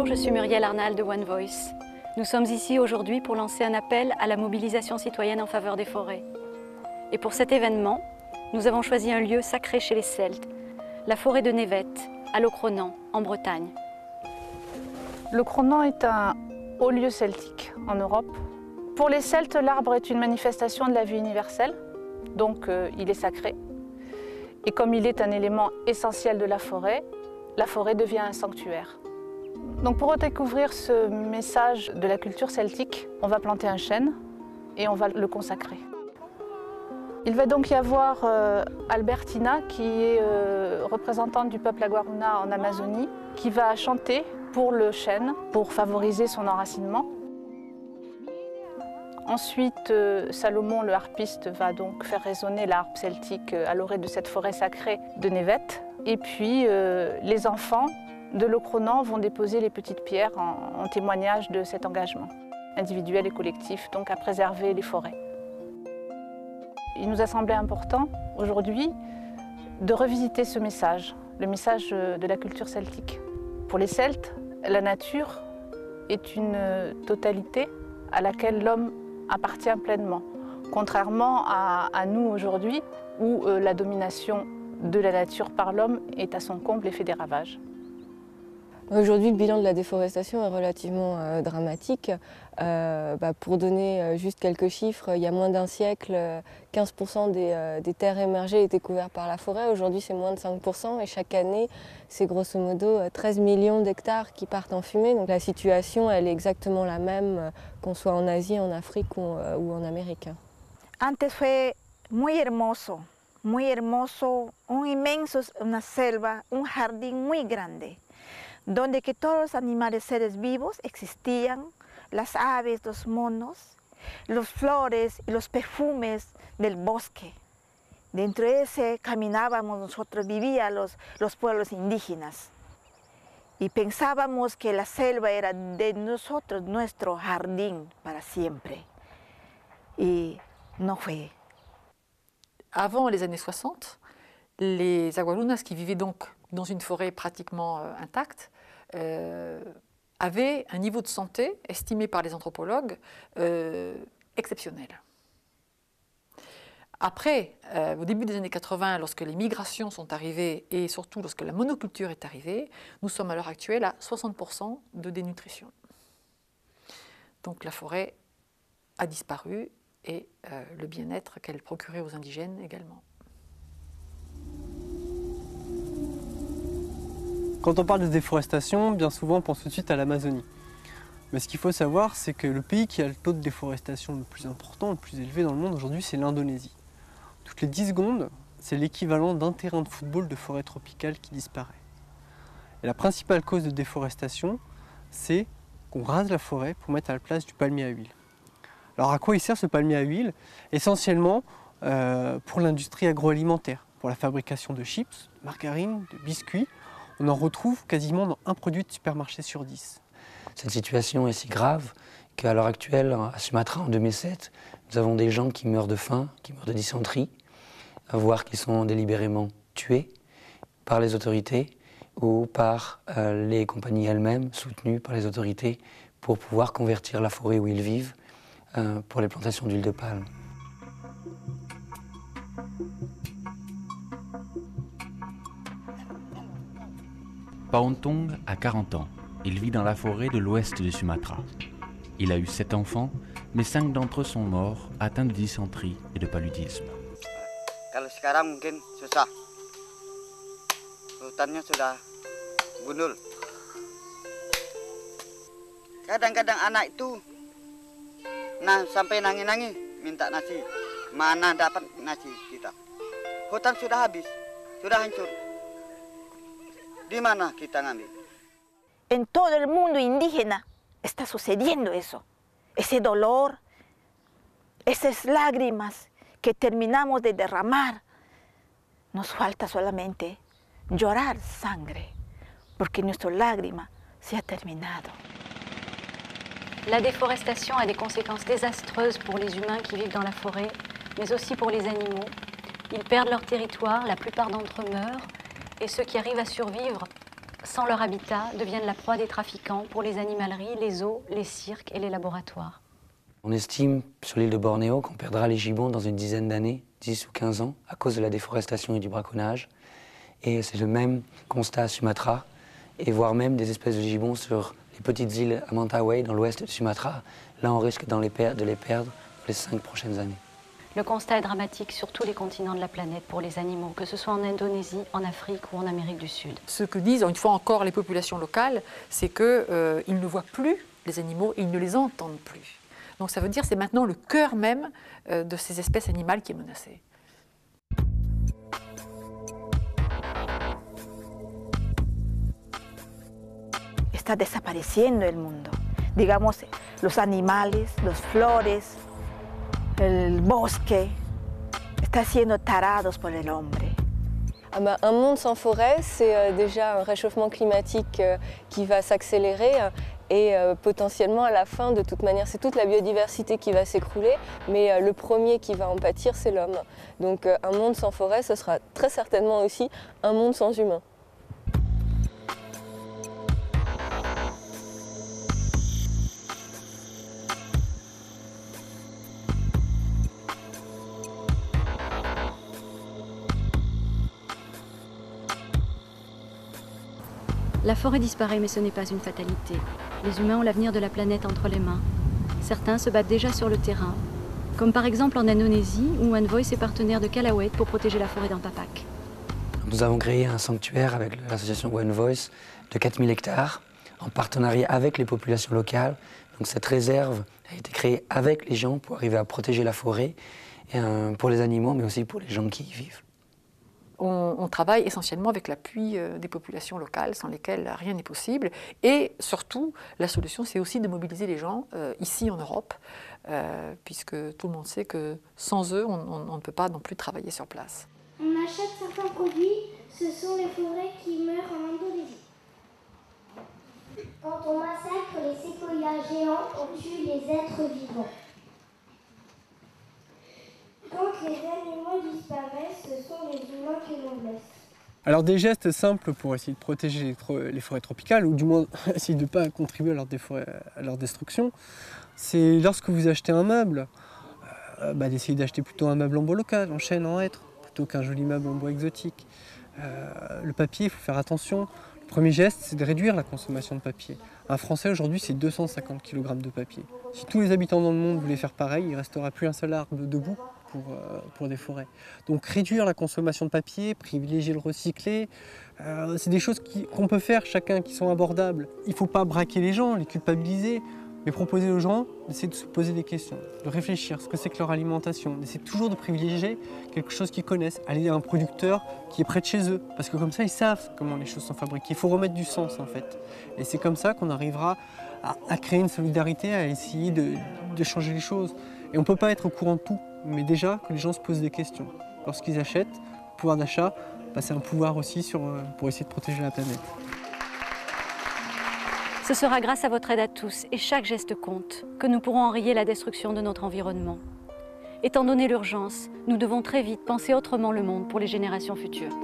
Bonjour, je suis Muriel Arnal de One Voice. Nous sommes ici aujourd'hui pour lancer un appel à la mobilisation citoyenne en faveur des forêts. Et pour cet événement, nous avons choisi un lieu sacré chez les Celtes, la forêt de Névette, à Locronan, en Bretagne. Locronan est un haut lieu celtique en Europe. Pour les Celtes, l'arbre est une manifestation de la vie universelle, donc il est sacré. Et comme il est un élément essentiel de la forêt devient un sanctuaire. Donc pour redécouvrir ce message de la culture celtique, on va planter un chêne et on va le consacrer. Il va donc y avoir Albertina, qui est représentante du peuple Aguaruna en Amazonie, qui va chanter pour le chêne, pour favoriser son enracinement. Ensuite, Salomon, le harpiste, va donc faire résonner la harpe celtique à l'orée de cette forêt sacrée de Névette. Et puis, les enfants de Locronan vont déposer les petites pierres en témoignage de cet engagement individuel et collectif, donc à préserver les forêts. Il nous a semblé important aujourd'hui de revisiter ce message, le message de la culture celtique. Pour les Celtes, la nature est une totalité à laquelle l'homme appartient pleinement, contrairement à nous aujourd'hui où la domination de la nature par l'homme est à son comble et fait des ravages. Aujourd'hui, le bilan de la déforestation est relativement dramatique. Pour donner juste quelques chiffres, il y a moins d'un siècle, 15% des terres émergées étaient couvertes par la forêt. Aujourd'hui, c'est moins de 5% et chaque année, c'est grosso modo 13 millions d'hectares qui partent en fumée. Donc la situation, elle est exactement la même qu'on soit en Asie, en Afrique ou en Amérique. Antes fue muy hermoso, una selva, un jardín muy grande, donde que todos los animales, seres vivos existían, las aves, los monos, las flores y los perfumes del bosque. Dentro de ese caminábamos nosotros, vivían los pueblos indígenas. Y pensábamos que la selva era de nosotros, nuestro jardín para siempre. Y no fue. Avant les années 60, les Agualunas qui vivaient donc dans une forêt pratiquement intacte avaient un niveau de santé estimé par les anthropologues exceptionnel. Après, au début des années 80, lorsque les migrations sont arrivées et surtout lorsque la monoculture est arrivée, nous sommes à l'heure actuelle à 60% de dénutrition. Donc la forêt a disparu et le bien-être qu'elle procurait aux indigènes également. Quand on parle de déforestation, bien souvent on pense tout de suite à l'Amazonie. Mais ce qu'il faut savoir, c'est que le pays qui a le taux de déforestation le plus important, le plus élevé dans le monde aujourd'hui, c'est l'Indonésie. Toutes les 10 secondes, c'est l'équivalent d'un terrain de football de forêt tropicale qui disparaît. Et la principale cause de déforestation, c'est qu'on rase la forêt pour mettre à la place du palmier à huile. Alors à quoi il sert ce palmier à huile? Essentiellement pour l'industrie agroalimentaire, pour la fabrication de chips, de margarine, de biscuits. On en retrouve quasiment dans un produit de supermarché sur 10. Cette situation est si grave qu'à l'heure actuelle, à Sumatra, en 2007, nous avons des gens qui meurent de faim, qui meurent de dysenterie, voire qui sont délibérément tués par les autorités ou par les compagnies elles-mêmes, soutenues par les autorités, pour pouvoir convertir la forêt où ils vivent pour les plantations d'huile de palme. Paontong a 40 ans. Il vit dans la forêt de l'ouest de Sumatra. Il a eu 7 enfants, mais 5 d'entre eux sont morts, atteints de dysenterie et de paludisme. Kalau sekarang mungkin susah. Hutannya sudah gundul. Kadang-kadang anak itu sampai nangis-nangis minta nasi. Mana dapat nasi kita? Hutan sudah habis, sudah hancur. Di mana kita ngambil? En todo el mundo indígena está sucediendo eso. Ese dolor, esas lágrimas que terminamos de derramar. Nos falta solamente llorar sangre, porque nuestra lágrima se ha terminado. La déforestation a des conséquences désastreuses pour les humains qui vivent dans la forêt, mais aussi pour les animaux. Ils perdent leur territoire, la plupart d'entre eux meurent, et ceux qui arrivent à survivre sans leur habitat, deviennent la proie des trafiquants pour les animaleries, les zoos, les cirques et les laboratoires. On estime sur l'île de Bornéo qu'on perdra les gibbons dans une dizaine d'années, 10 ou 15 ans, à cause de la déforestation et du braconnage. Et c'est le même constat à Sumatra, et voire même des espèces de gibbons sur les petites îles à Mentawai, dans l'ouest de Sumatra. Là, on risque de les perdre les 5 prochaines années. Le constat est dramatique sur tous les continents de la planète pour les animaux, que ce soit en Indonésie, en Afrique ou en Amérique du Sud. Ce que disent une fois encore les populations locales, c'est qu'ils ne voient plus les animaux et ils ne les entendent plus. Donc ça veut dire que c'est maintenant le cœur même de ces espèces animales qui est menacé. Está desapareciendo el mundo. Digamos, los animales, los flores, el bosque, está siendo tarados por el hombre. Ah bah, un monde sans forêt, c'est déjà un réchauffement climatique qui va s'accélérer et potentiellement à la fin, de toute manière, c'est toute la biodiversité qui va s'écrouler, mais le premier qui va en pâtir, c'est l'homme. Donc un monde sans forêt, ce sera très certainement aussi un monde sans humains. La forêt disparaît, mais ce n'est pas une fatalité. Les humains ont l'avenir de la planète entre les mains. Certains se battent déjà sur le terrain, comme par exemple en Indonésie, où One Voice est partenaire de Kalawet pour protéger la forêt d'Ampapak. Nous avons créé un sanctuaire avec l'association One Voice de 4000 hectares, en partenariat avec les populations locales. Donc cette réserve a été créée avec les gens pour arriver à protéger la forêt, et, pour les animaux, mais aussi pour les gens qui y vivent. On travaille essentiellement avec l'appui des populations locales, sans lesquelles rien n'est possible. Et surtout, la solution, c'est aussi de mobiliser les gens ici en Europe, puisque tout le monde sait que sans eux, on ne peut pas non plus travailler sur place. On achète certains produits, ce sont les forêts qui meurent en Indonésie. Quand on massacre les séquoias géants, on tue les êtres vivants. Quand les animaux disparaissent, ce sont les humains qui l'on blesse. Alors des gestes simples pour essayer de protéger les forêts tropicales, ou du moins essayer de ne pas contribuer à leur destruction, c'est lorsque vous achetez un meuble, d'essayer d'acheter plutôt un meuble en bois local, en chêne, en hêtre, plutôt qu'un joli meuble en bois exotique. Le papier, il faut faire attention. Le premier geste, c'est de réduire la consommation de papier. Un Français aujourd'hui, c'est 250 kg de papier. Si tous les habitants dans le monde voulaient faire pareil, il ne restera plus un seul arbre debout pour des forêts. Donc réduire la consommation de papier, privilégier le recyclé, c'est des choses qu'on peut faire chacun, qui sont abordables. Il ne faut pas braquer les gens, les culpabiliser, mais proposer aux gens d'essayer de se poser des questions, de réfléchir ce que c'est que leur alimentation, d'essayer toujours de privilégier quelque chose qu'ils connaissent, aller à un producteur qui est près de chez eux, parce que comme ça ils savent comment les choses sont fabriquées. Il faut remettre du sens en fait. Et c'est comme ça qu'on arrivera à créer une solidarité, à essayer de changer les choses. Et on ne peut pas être au courant de tout, mais déjà que les gens se posent des questions. Lorsqu'ils achètent, le pouvoir d'achat, c'est un pouvoir aussi pour essayer de protéger la planète. Ce sera grâce à votre aide à tous, et chaque geste compte, que nous pourrons enrayer la destruction de notre environnement. Étant donné l'urgence, nous devons très vite penser autrement le monde pour les générations futures.